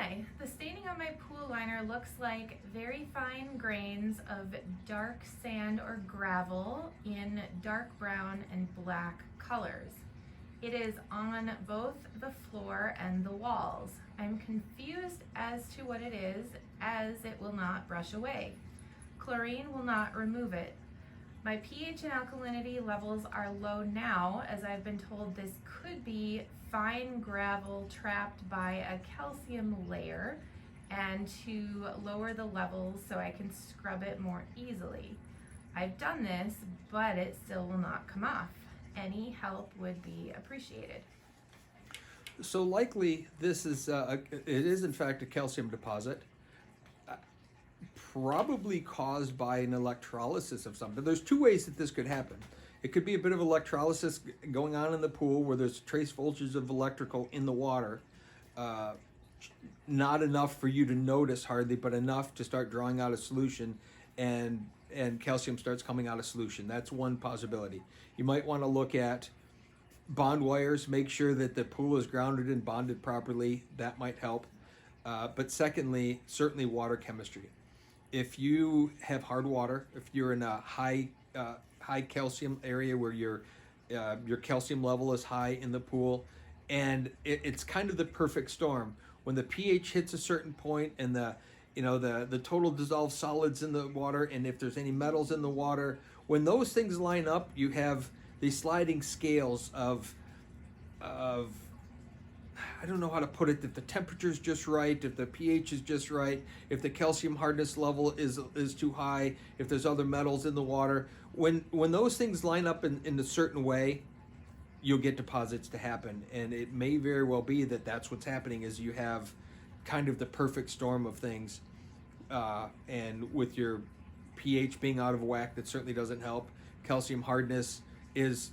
Hi, the staining on my pool liner looks like very fine grains of dark sand or gravel in dark brown and black colors. It is on both the floor and the walls. I'm confused as to what it is, as it will not brush away. Chlorine will not remove it. My pH and alkalinity levels are low now, as I've been told this could be fine gravel trapped by a calcium layer, and to lower the levels so I can scrub it more easily. I've done this, but it still will not come off. Any help would be appreciated. So likely this is, it is in fact a calcium deposit, probably caused by an electrolysis of something. There's two ways that this could happen. It could be a bit of electrolysis going on in the pool where there's trace voltages of electrical in the water. Not enough for you to notice hardly, but enough to start drawing out a solution, and calcium starts coming out of solution. That's one possibility. You might want to look at bond wires, make sure that the pool is grounded and bonded properly. That might help. But secondly, certainly water chemistry. If you have hard water, if you're in a high calcium area where your calcium level is high in the pool, and it's kind of the perfect storm. When the pH hits a certain point and the total dissolved solids in the water, and if there's any metals in the water, when those things line up, you have these sliding scales of I don't know how to put it, if the temperature's just right, if the pH is just right, if the calcium hardness level is too high, if there's other metals in the water. When those things line up in a certain way, you'll get deposits to happen. And it may very well be that that's what's happening, is you have kind of the perfect storm of things. And with your pH being out of whack, that certainly doesn't help. Calcium hardness is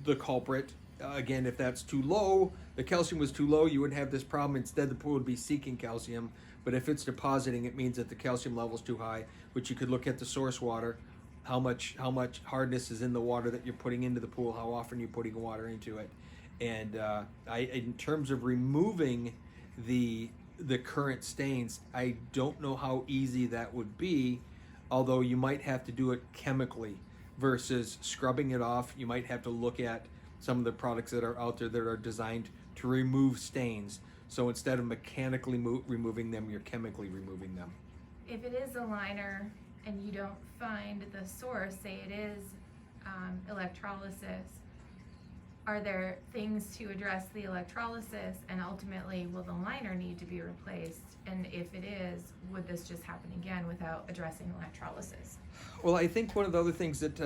the culprit. Again, if that's too low, the calcium was too low, you wouldn't have this problem. Instead, the pool would be seeking calcium. But if it's depositing, it means that the calcium level is too high, which you could look at the source water, how much hardness is in the water that you're putting into the pool, how often you're putting water into it. And in terms of removing the current stains, I don't know how easy that would be, although you might have to do it chemically versus scrubbing it off. You might have to look at some of the products that are out there that are designed to remove stains. So instead of mechanically removing them, you're chemically removing them. If it is a liner and you don't find the source, say it is electrolysis, are there things to address the electrolysis, and ultimately will the liner need to be replaced? And if it is, would this just happen again without addressing electrolysis? Well, I think one of the other things that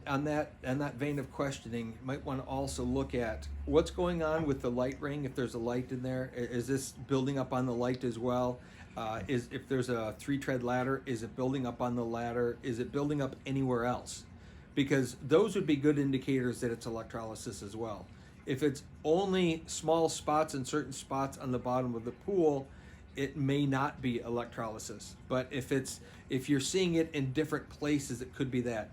on that vein of questioning, you might want to also look at what's going on with the light ring. If there's a light in there, is this building up on the light as well? If there's a 3-tread ladder, is it building up on the ladder? Is it building up anywhere else? Because those would be good indicators that it's electrolysis as well. If it's only small spots in certain spots on the bottom of the pool, it may not be electrolysis. But if you're seeing it in different places, it could be that.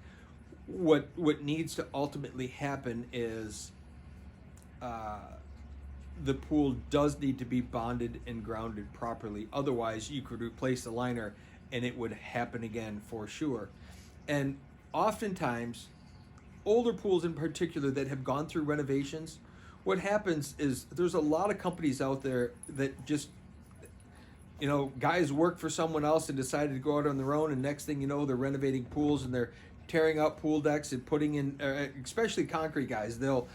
What needs to ultimately happen is the pool does need to be bonded and grounded properly. Otherwise, you could replace the liner and it would happen again for sure. And oftentimes, older pools in particular that have gone through renovations, what happens is there's a lot of companies out there that just, guys work for someone else and decided to go out on their own, and next thing you know, they're renovating pools and they're tearing out pool decks and putting in, especially concrete guys, they'll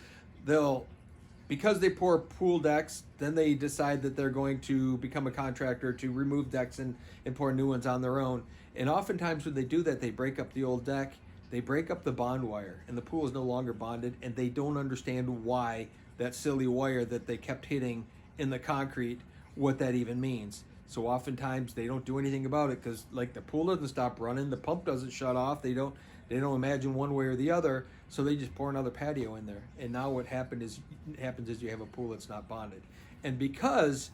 because they pour pool decks, then they decide that they're going to become a contractor to remove decks and pour new ones on their own. And oftentimes when they do that, they break up the old deck, they break up the bond wire, and the pool is no longer bonded, and they don't understand why that silly wire that they kept hitting in the concrete, what that even means. So oftentimes they don't do anything about it because, like, the pool doesn't stop running, the pump doesn't shut off, they don't imagine one way or the other, so they just pour another patio in there. And now what happens is you have a pool that's not bonded. And because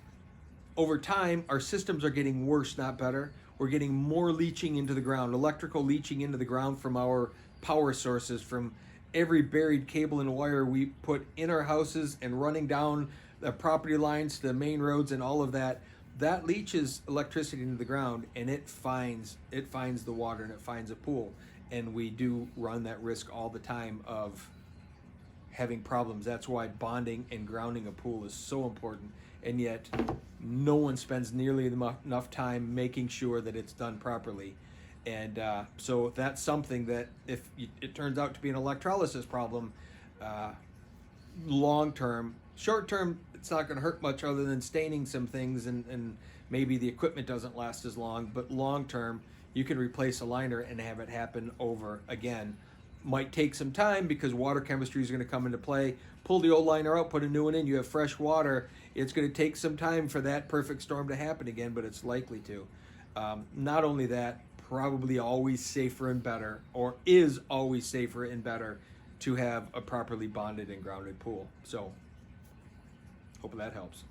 over time our systems are getting worse, not better, we're getting more leaching into the ground, electrical leaching into the ground from our power sources, from every buried cable and wire we put in our houses and running down the property lines, the main roads, and all of that, that leaches electricity into the ground, and it finds the water, and it finds a pool. And we do run that risk all the time of having problems. That's why bonding and grounding a pool is so important, and yet no one spends nearly enough time making sure that it's done properly. And so that's something that if it turns out to be an electrolysis problem, long term, short term, it's not going to hurt much other than staining some things, and maybe the equipment doesn't last as long. But long term, you can replace a liner and have it happen over again. Might take some time because water chemistry is going to come into play. Pull the old liner out, put a new one in, you have fresh water. It's going to take some time for that perfect storm to happen again, but it's likely to. Not only that, probably always safer and better, or is always safer and better, to have a properly bonded and grounded pool. So, hope that helps.